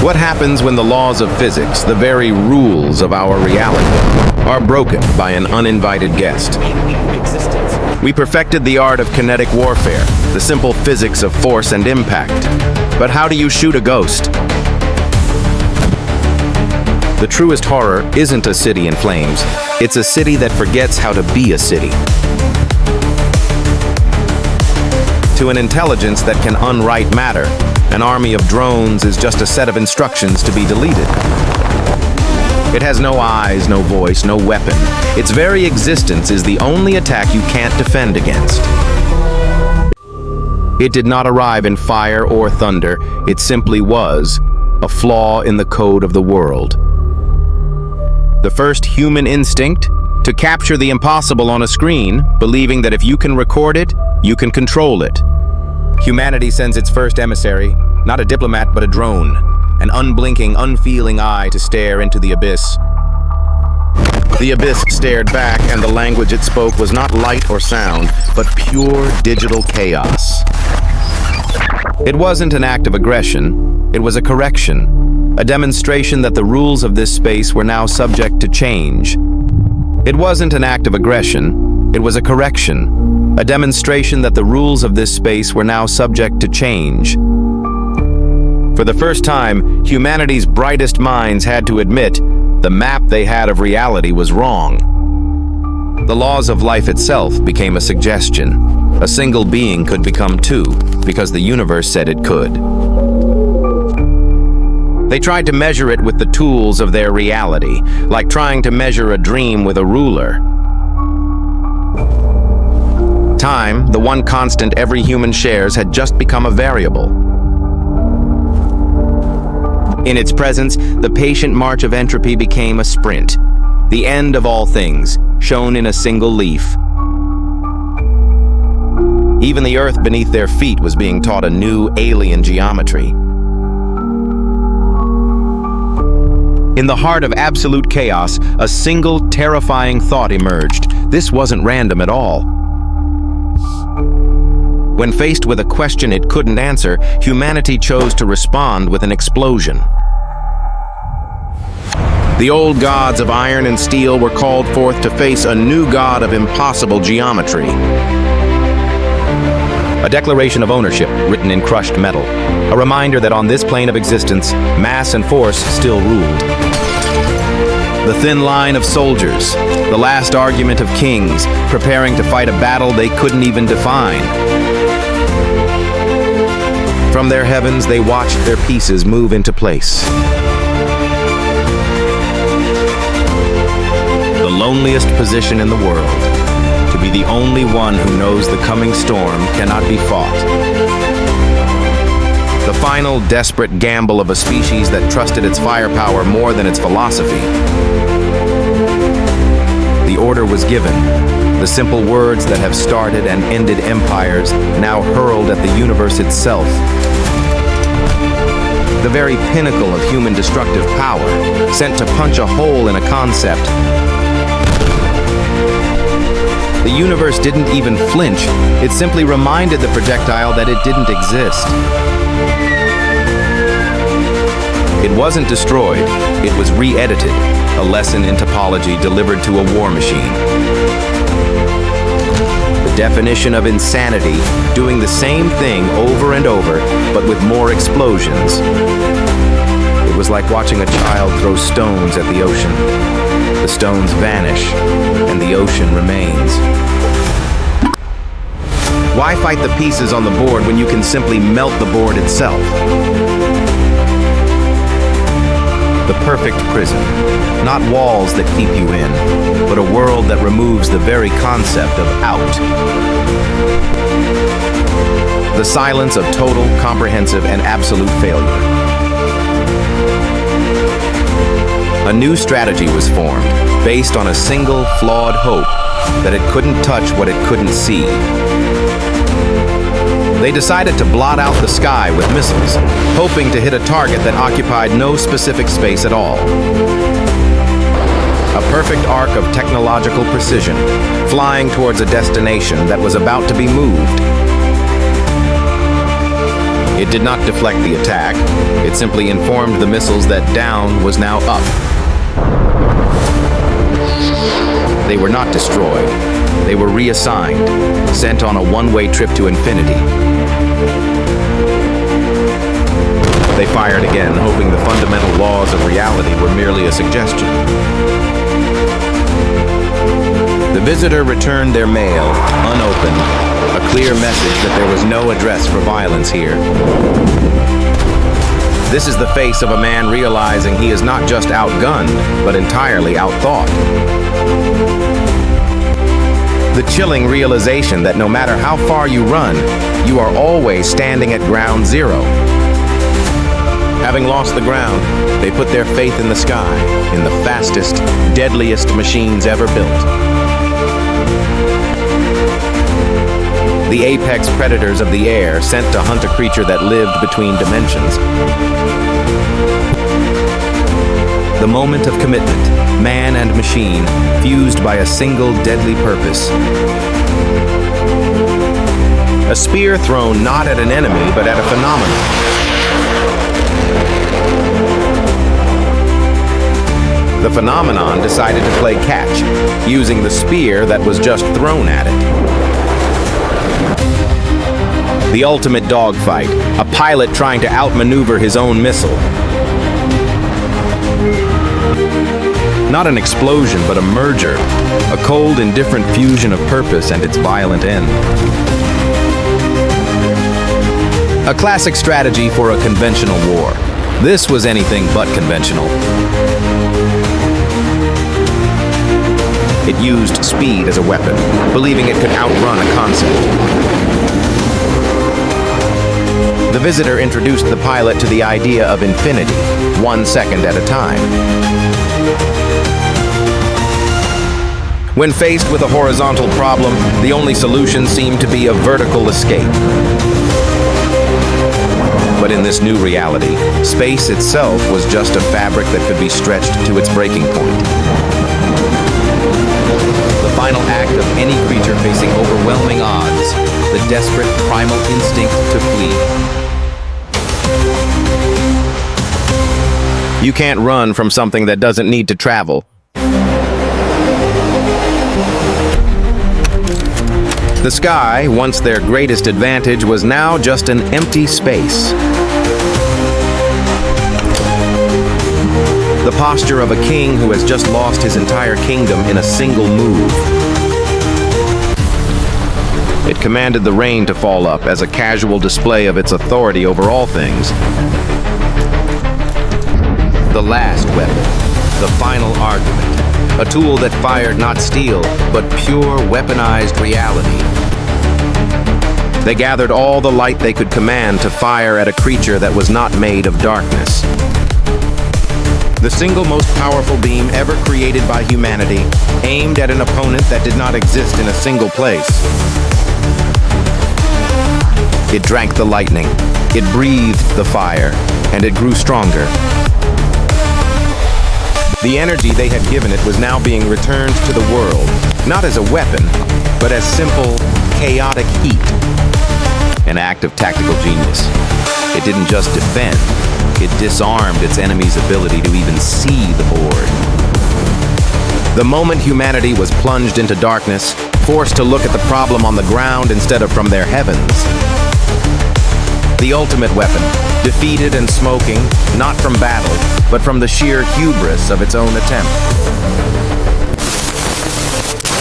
What happens when the laws of physics, the very rules of our reality, are broken by an uninvited guest? We perfected the art of kinetic warfare, the simple physics of force and impact. But how do you shoot a ghost? The truest horror isn't a city in flames. It's a city that forgets how to be a city. To an intelligence that can unwrite matter, an army of drones is just a set of instructions to be deleted. It has no eyes, no voice, no weapon. Its very existence is the only attack you can't defend against. It did not arrive in fire or thunder. It simply was a flaw in the code of the world. The first human instinct? To capture the impossible on a screen, believing that if you can record it, you can control it. Humanity sends its first emissary, not a diplomat but a drone, an unblinking, unfeeling eye to stare into the abyss. The abyss stared back, and the language it spoke was not light or sound, but pure digital chaos. It wasn't an act of aggression, it was a correction, a demonstration that the rules of this space were now subject to change. It wasn't an act of aggression, it was a correction, a demonstration that the rules of this space were now subject to change. For the first time, humanity's brightest minds had to admit the map they had of reality was wrong. The laws of life itself became a suggestion. A single being could become two, because the universe said it could. They tried to measure it with the tools of their reality, like trying to measure a dream with a ruler. Time, the one constant every human shares, had just become a variable. In its presence, the patient march of entropy became a sprint, the end of all things, shown in a single leaf. Even the earth beneath their feet was being taught a new alien geometry. In the heart of absolute chaos, a single terrifying thought emerged. This wasn't random at all. When faced with a question it couldn't answer, humanity chose to respond with an explosion. The old gods of iron and steel were called forth to face a new god of impossible geometry. A declaration of ownership written in crushed metal. A reminder that on this plane of existence, mass and force still ruled. The thin line of soldiers, the last argument of kings, preparing to fight a battle they couldn't even define. From their heavens, they watched their pieces move into place. The loneliest position in the world, to be the only one who knows the coming storm cannot be fought. The final desperate gamble of a species that trusted its firepower more than its philosophy. The order was given. The simple words that have started and ended empires, now hurled at the universe itself. The very pinnacle of human destructive power, sent to punch a hole in a concept. The universe didn't even flinch. It simply reminded the projectile that it didn't exist. It wasn't destroyed, it was re-edited, a lesson in topology delivered to a war machine. The definition of insanity, doing the same thing over and over, but with more explosions. It was like watching a child throw stones at the ocean. The stones vanish, and the ocean remains. Why fight the pieces on the board when you can simply melt the board itself? The perfect prison, not walls that keep you in, but a world that removes the very concept of out. The silence of total, comprehensive, and absolute failure. A new strategy was formed, based on a single, flawed hope that it couldn't touch what it couldn't see. They decided to blot out the sky with missiles, hoping to hit a target that occupied no specific space at all. A perfect arc of technological precision, flying towards a destination that was about to be moved. It did not deflect the attack. It simply informed the missiles that down was now up. They were not destroyed. They were reassigned, sent on a one-way trip to infinity. They fired again, hoping the fundamental laws of reality were merely a suggestion. The visitor returned their mail, unopened, a clear message that there was no address for violence here. This is the face of a man realizing he is not just outgunned, but entirely outthought. The chilling realization that no matter how far you run, you are always standing at ground zero. Having lost the ground, they put their faith in the sky, in the fastest, deadliest machines ever built. The apex predators of the air sent to hunt a creature that lived between dimensions. The moment of commitment, man and machine, fused by a single deadly purpose. A spear thrown not at an enemy, but at a phenomenon. The phenomenon decided to play catch, using the spear that was just thrown at it. The ultimate dogfight, a pilot trying to outmaneuver his own missile. Not an explosion, but a merger, a cold, indifferent fusion of purpose and its violent end. A classic strategy for a conventional war. This was anything but conventional. It used speed as a weapon, believing it could outrun a concept. The visitor introduced the pilot to the idea of infinity, 1 second at a time. When faced with a horizontal problem, the only solution seemed to be a vertical escape. But in this new reality, space itself was just a fabric that could be stretched to its breaking point. The final act of any creature facing overwhelming odds, the desperate primal instinct to flee. You can't run from something that doesn't need to travel. The sky, once their greatest advantage, was now just an empty space. The posture of a king who has just lost his entire kingdom in a single move. It commanded the rain to fall up as a casual display of its authority over all things. The last weapon, the final argument, a tool that fired not steel, but pure weaponized reality. They gathered all the light they could command to fire at a creature that was not made of darkness. The single most powerful beam ever created by humanity, aimed at an opponent that did not exist in a single place. It drank the lightning, it breathed the fire, and it grew stronger. The energy they had given it was now being returned to the world, not as a weapon, but as simple, chaotic heat. An act of tactical genius. It didn't just defend, it disarmed its enemy's ability to even see the board. The moment humanity was plunged into darkness, forced to look at the problem on the ground instead of from their heavens. The ultimate weapon, defeated and smoking, not from battle, but from the sheer hubris of its own attempt.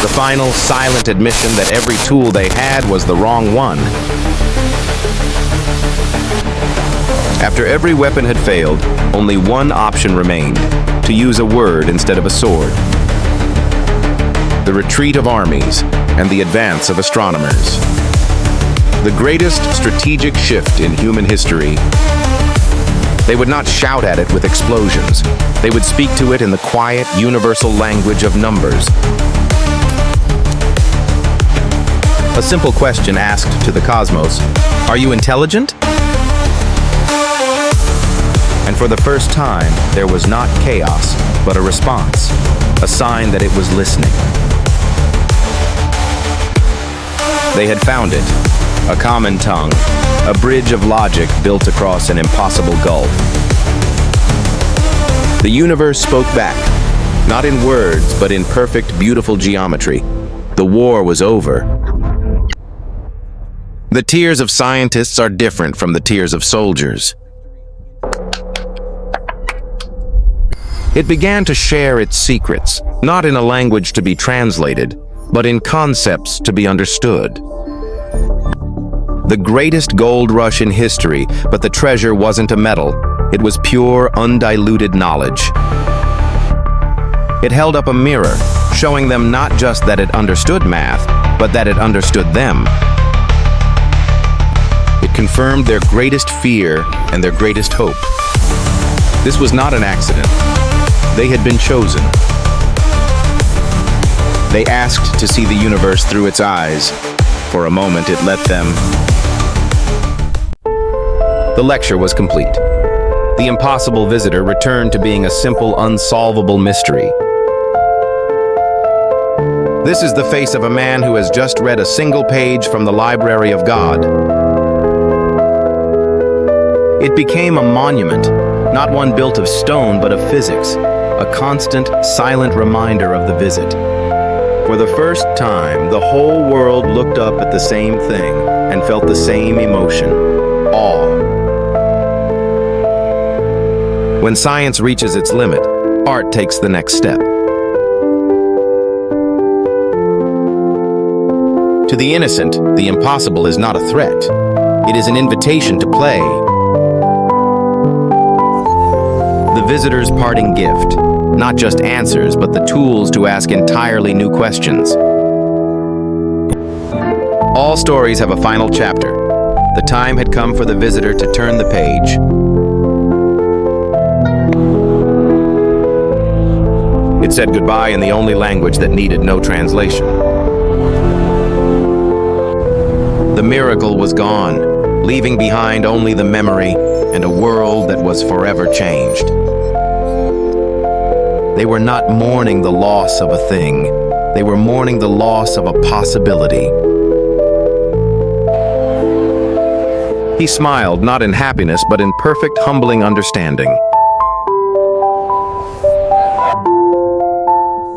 The final silent admission that every tool they had was the wrong one. After every weapon had failed, only one option remained, to use a word instead of a sword. The retreat of armies and the advance of astronomers. The greatest strategic shift in human history. They would not shout at it with explosions. They would speak to it in the quiet, universal language of numbers. A simple question asked to the cosmos, "Are you intelligent?" And for the first time, there was not chaos, but a response, a sign that it was listening. They had found it, a common tongue, a bridge of logic built across an impossible gulf. The universe spoke back, not in words, but in perfect, beautiful geometry. The war was over. The tears of scientists are different from the tears of soldiers. It began to share its secrets, not in a language to be translated, but in concepts to be understood. The greatest gold rush in history, but the treasure wasn't a metal. It was pure, undiluted knowledge. It held up a mirror, showing them not just that it understood math, but that it understood them. It confirmed their greatest fear and their greatest hope. This was not an accident. They had been chosen. They asked to see the universe through its eyes. For a moment, it let them. The lecture was complete. The impossible visitor returned to being a simple, unsolvable mystery. This is the face of a man who has just read a single page from the Library of God. It became a monument, not one built of stone, but of physics, a constant, silent reminder of the visit. For the first time, the whole world looked up at the same thing and felt the same emotion, awe. When science reaches its limit, art takes the next step. To the innocent, the impossible is not a threat. It is an invitation to play. The visitor's parting gift, not just answers, but the tools to ask entirely new questions. All stories have a final chapter. The time had come for the visitor to turn the page. It said goodbye in the only language that needed no translation. The miracle was gone, leaving behind only the memory and a world that was forever changed. They were not mourning the loss of a thing. They were mourning the loss of a possibility. He smiled, not in happiness, but in perfect, humbling understanding.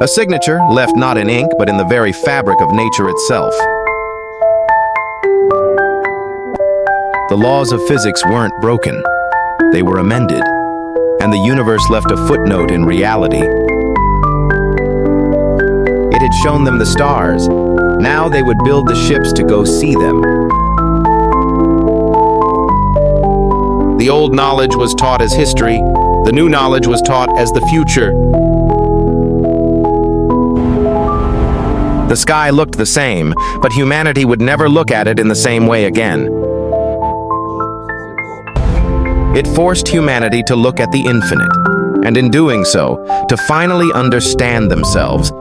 A signature left not in ink, but in the very fabric of nature itself. The laws of physics weren't broken. They were amended, and the universe left a footnote in reality. It had shown them the stars. Now they would build the ships to go see them. The old knowledge was taught as history. The new knowledge was taught as the future. The sky looked the same, but humanity would never look at it in the same way again. It forced humanity to look at the infinite, and in doing so, to finally understand themselves,